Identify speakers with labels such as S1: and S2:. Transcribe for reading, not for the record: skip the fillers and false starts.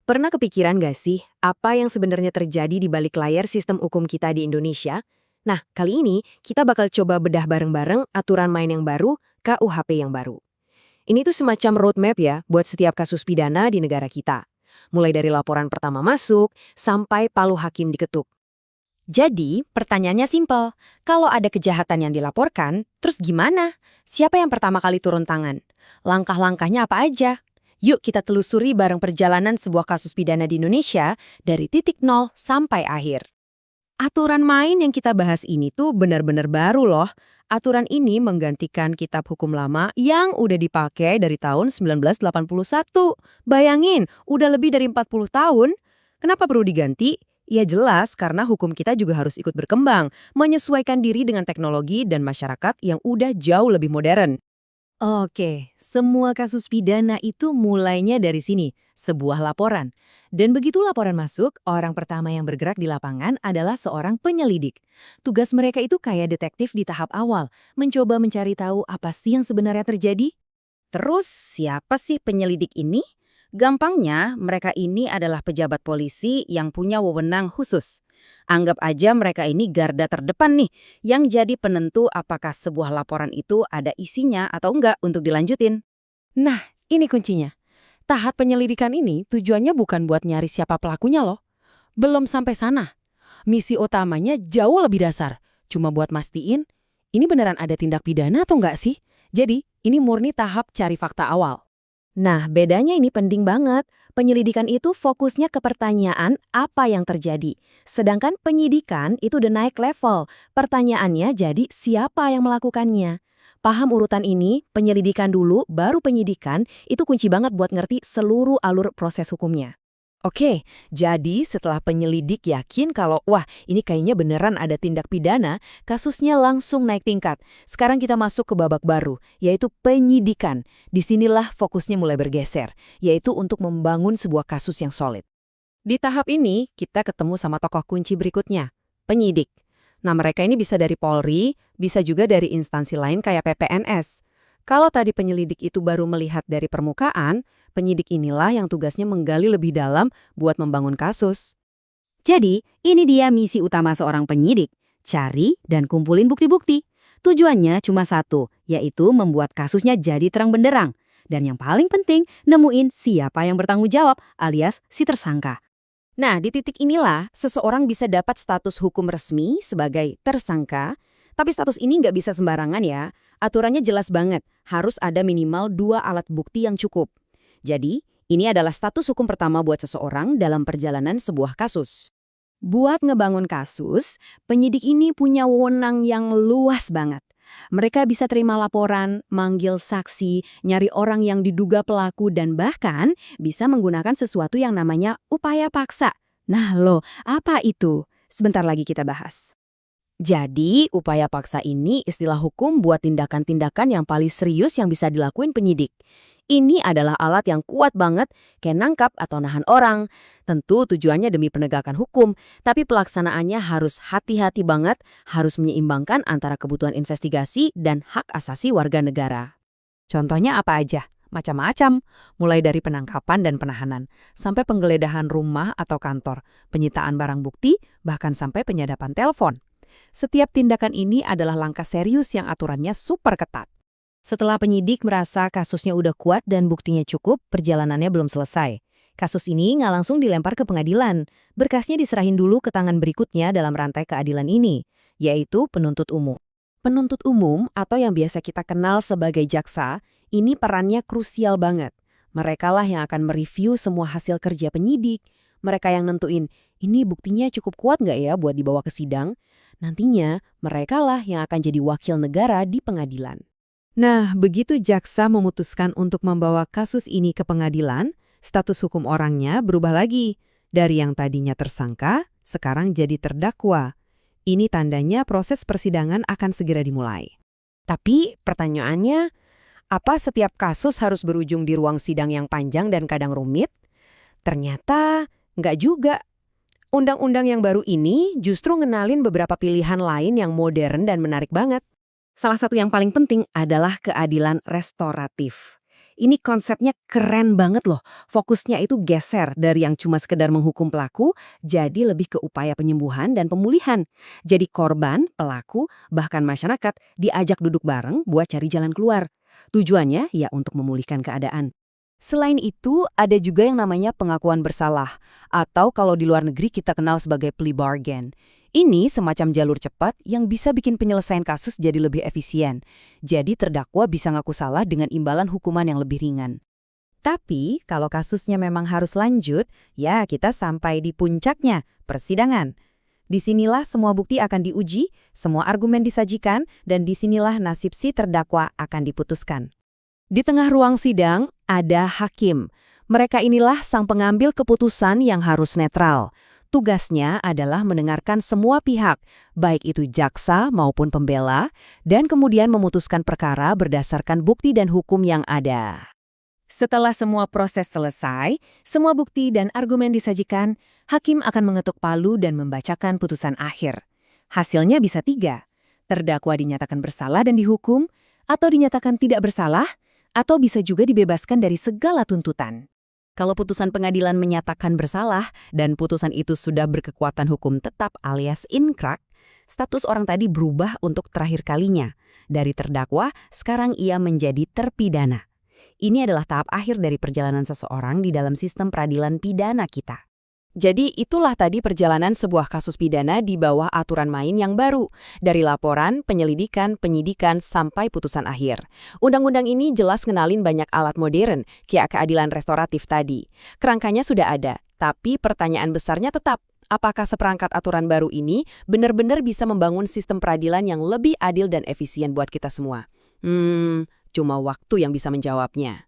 S1: Pernah kepikiran gak sih apa yang sebenarnya terjadi di balik layar sistem hukum kita di Indonesia? Nah, kali ini kita bakal coba bedah bareng-bareng aturan main yang baru, KUHP yang baru. Ini tuh semacam roadmap ya buat setiap kasus pidana di negara kita. Mulai dari laporan pertama masuk, sampai palu hakim diketuk.
S2: Jadi, pertanyaannya simpel. Kalau ada kejahatan yang dilaporkan, terus gimana? Siapa yang pertama kali turun tangan? Langkah-langkahnya apa aja? Yuk kita telusuri bareng perjalanan sebuah kasus pidana di Indonesia dari titik nol sampai akhir. Aturan main yang kita bahas ini tuh benar-benar baru loh. Aturan ini menggantikan kitab hukum lama yang udah dipakai dari tahun 1981. Bayangin, udah lebih dari 40 tahun. Kenapa perlu diganti? Ya jelas karena hukum kita juga harus ikut berkembang, menyesuaikan diri dengan teknologi dan masyarakat yang udah jauh lebih modern.
S1: Oke, semua kasus pidana itu mulainya dari sini, sebuah laporan. Dan begitu laporan masuk, orang pertama yang bergerak di lapangan adalah seorang penyelidik. Tugas mereka itu kayak detektif di tahap awal, mencoba mencari tahu apa sih yang sebenarnya terjadi.
S2: Terus siapa sih penyelidik ini? Gampangnya, mereka ini adalah pejabat polisi yang punya wewenang khusus. Anggap aja mereka ini garda terdepan nih, yang jadi penentu apakah sebuah laporan itu ada isinya atau enggak untuk dilanjutin.
S3: Nah, ini kuncinya. Tahap penyelidikan ini tujuannya bukan buat nyari siapa pelakunya loh. Belum sampai sana. Misi utamanya jauh lebih dasar. Cuma buat mastiin, ini beneran ada tindak pidana atau enggak sih? Jadi, ini murni tahap cari fakta awal.
S1: Nah, bedanya ini penting banget. Penyelidikan itu fokusnya ke pertanyaan apa yang terjadi. Sedangkan penyidikan itu udah naik level. Pertanyaannya jadi siapa yang melakukannya. Paham urutan ini, penyelidikan dulu, baru penyidikan, itu kunci banget buat ngerti seluruh alur proses hukumnya. Oke, jadi setelah penyelidik yakin kalau wah ini kayaknya beneran ada tindak pidana, kasusnya langsung naik tingkat. Sekarang kita masuk ke babak baru, yaitu penyidikan. Disinilah fokusnya mulai bergeser, yaitu untuk membangun sebuah kasus yang solid. Di tahap ini, kita ketemu sama tokoh kunci berikutnya, penyidik. Nah mereka ini bisa dari Polri, bisa juga dari instansi lain kayak PPNS. Kalau tadi penyelidik itu baru melihat dari permukaan, penyidik inilah yang tugasnya menggali lebih dalam buat membangun kasus.
S2: Jadi, ini dia misi utama seorang penyidik, cari dan kumpulin bukti-bukti. Tujuannya cuma satu, yaitu membuat kasusnya jadi terang benderang. Dan yang paling penting, nemuin siapa yang bertanggung jawab alias si tersangka. Nah, di titik inilah seseorang bisa dapat status hukum resmi sebagai tersangka, tapi status ini nggak bisa sembarangan ya. Aturannya jelas banget, harus ada minimal 2 alat bukti yang cukup. Jadi, ini adalah status hukum pertama buat seseorang dalam perjalanan sebuah kasus. Buat ngebangun kasus, penyidik ini punya wewenang yang luas banget. Mereka bisa terima laporan, manggil saksi, nyari orang yang diduga pelaku, dan bahkan bisa menggunakan sesuatu yang namanya upaya paksa. Nah loh, apa itu? Sebentar lagi kita bahas. Jadi, upaya paksa ini istilah hukum buat tindakan-tindakan yang paling serius yang bisa dilakuin penyidik. Ini adalah alat yang kuat banget, kayak nangkap atau nahan orang. Tentu tujuannya demi penegakan hukum, tapi pelaksanaannya harus hati-hati banget, harus menyeimbangkan antara kebutuhan investigasi dan hak asasi warga negara.
S3: Contohnya apa aja? Macam-macam, mulai dari penangkapan dan penahanan, sampai penggeledahan rumah atau kantor, penyitaan barang bukti, bahkan sampai penyadapan telepon. Setiap tindakan ini adalah langkah serius yang aturannya super ketat.
S1: Setelah penyidik merasa kasusnya udah kuat dan buktinya cukup, perjalanannya belum selesai. Kasus ini nggak langsung dilempar ke pengadilan. Berkasnya diserahin dulu ke tangan berikutnya dalam rantai keadilan ini, yaitu penuntut umum. Penuntut umum atau yang biasa kita kenal sebagai jaksa, ini perannya krusial banget. Merekalah yang akan mereview semua hasil kerja penyidik. Mereka yang nentuin, ini buktinya cukup kuat nggak ya buat dibawa ke sidang? Nantinya, merekalah yang akan jadi wakil negara di pengadilan. Nah, begitu jaksa memutuskan untuk membawa kasus ini ke pengadilan, status hukum orangnya berubah lagi. Dari yang tadinya tersangka, sekarang jadi terdakwa. Ini tandanya proses persidangan akan segera dimulai. Tapi pertanyaannya, apa setiap kasus harus berujung di ruang sidang yang panjang dan kadang rumit? Ternyata nggak juga. Undang-undang yang baru ini justru ngenalin beberapa pilihan lain yang modern dan menarik banget. Salah satu yang paling penting adalah keadilan restoratif.
S2: Ini konsepnya keren banget loh. Fokusnya itu geser dari yang cuma sekedar menghukum pelaku, jadi lebih ke upaya penyembuhan dan pemulihan. Jadi korban, pelaku, bahkan masyarakat diajak duduk bareng buat cari jalan keluar. Tujuannya ya untuk memulihkan keadaan.
S1: Selain itu, ada juga yang namanya pengakuan bersalah, atau kalau di luar negeri kita kenal sebagai plea bargain. Ini semacam jalur cepat yang bisa bikin penyelesaian kasus jadi lebih efisien. Jadi terdakwa bisa ngaku salah dengan imbalan hukuman yang lebih ringan. Tapi, kalau kasusnya memang harus lanjut, ya kita sampai di puncaknya, persidangan. Disinilah semua bukti akan diuji, semua argumen disajikan, dan disinilah nasib si terdakwa akan diputuskan. Di tengah ruang sidang, ada hakim. Mereka inilah sang pengambil keputusan yang harus netral. Tugasnya adalah mendengarkan semua pihak, baik itu jaksa maupun pembela, dan kemudian memutuskan perkara berdasarkan bukti dan hukum yang ada. Setelah semua proses selesai, semua bukti dan argumen disajikan, hakim akan mengetuk palu dan membacakan putusan akhir. Hasilnya bisa 3. Terdakwa dinyatakan bersalah dan dihukum, atau dinyatakan tidak bersalah, atau bisa juga dibebaskan dari segala tuntutan. Kalau putusan pengadilan menyatakan bersalah dan putusan itu sudah berkekuatan hukum tetap alias inkrah, status orang tadi berubah untuk terakhir kalinya. Dari terdakwa, sekarang ia menjadi terpidana. Ini adalah tahap akhir dari perjalanan seseorang di dalam sistem peradilan pidana kita. Jadi itulah tadi perjalanan sebuah kasus pidana di bawah aturan main yang baru. Dari laporan, penyelidikan, penyidikan, sampai putusan akhir. Undang-undang ini jelas ngenalin banyak alat modern, kayak keadilan restoratif tadi. Kerangkanya sudah ada, tapi pertanyaan besarnya tetap, apakah seperangkat aturan baru ini benar-benar bisa membangun sistem peradilan yang lebih adil dan efisien buat kita semua? Cuma waktu yang bisa menjawabnya.